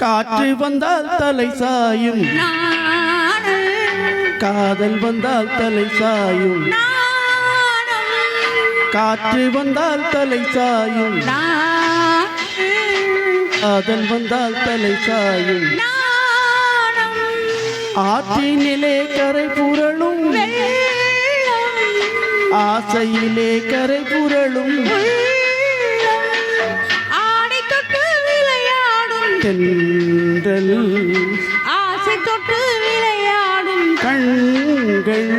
காற்று வந்தால் தலை சாயும், காதல் வந்தால் தலை சாயும், காற்று வந்தால் தலை சாயும், காதல் வந்தால் தலை சாயும். ஆற்றினிலே கரை புரளும், ஆசையிலே கரை புரளும், ஆடை தொட்டு விளையாடும் தென்றல், ஆசை தொட்டு விளையாடும் கண்கள்,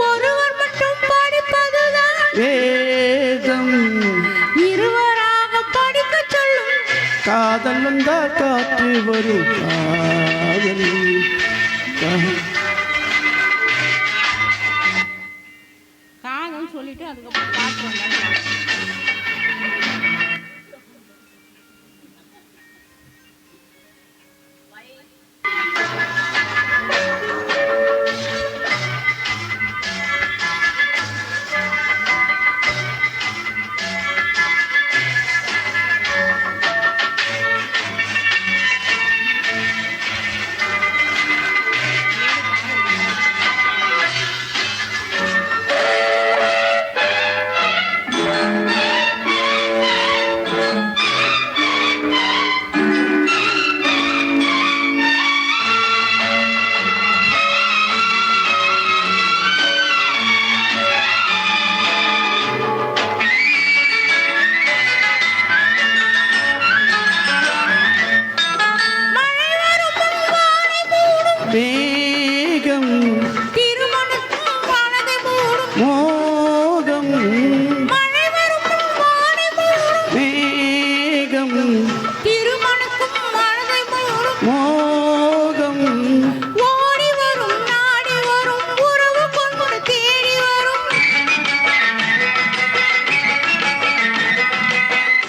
ஒருவர் மட்டும் படிப்பதுதான் வேதம், இருவராக படிக்க சொல்லும். காதல் வந்தால் காற்று வரும், காதல் காதல் சொல்லிட்டு அதுக்கப்புறம் பாட்டு வந்தாங்க. வேகம் திருமணத்தும் வானதை மூடும், மோகம் மழை வரும் வானை மூடும், வேகம் திருமணத்தும் வானதை மூடும், மோகம் ஓடி வரும் நாடி வரும், உறவு கொண்டு தேடி வரும்,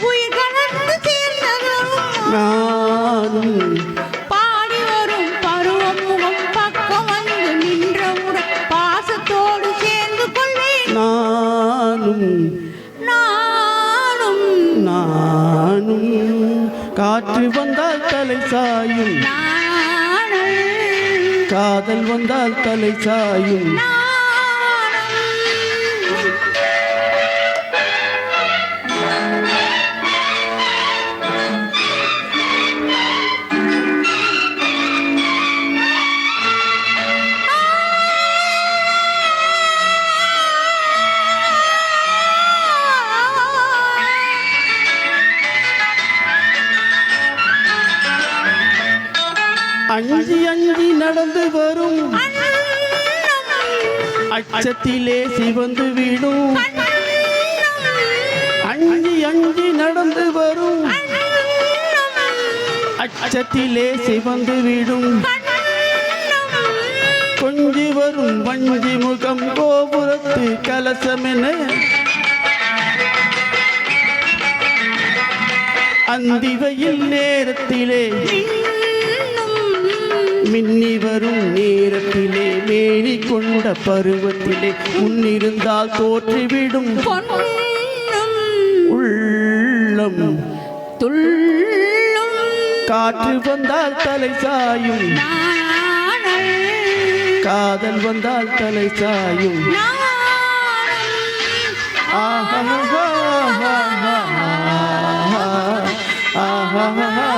உயிர் கலந்து சேர்ந்ததும் நானும் பாடி வரும் பருவம் முகம் பக்கம் வந்து நின்றவுடன் பாசத்தோடு சேர்ந்து கொள்வேன். நானும் நானும் நானும் காற்று வந்தால் தலை சாயும், நானும் காதல் வந்தால் தலை சாயும். அஞ்சி அஞ்சி நடந்து வரும், அச்சத்திலே சிவந்து விடும், அஞ்சி அஞ்சி நடந்து வரும், அச்சத்திலே சிவந்து விடும், கொஞ்சி வரும் வஞ்சி முகம் கோபுரத்து கலசமென, அந்தி வெயில் நேரத்திலே மின்னி வரும் நேரத்திலே மேனி கொண்ட பருவத்திலே முன்னிருந்தால் தோற்றிவிடும் உள்ளம் துள்ளும். காற்று வந்தால் தலை சாயும், காதல் வந்தால் தலை சாயும். ஆஹா ஆஹா ஆஹா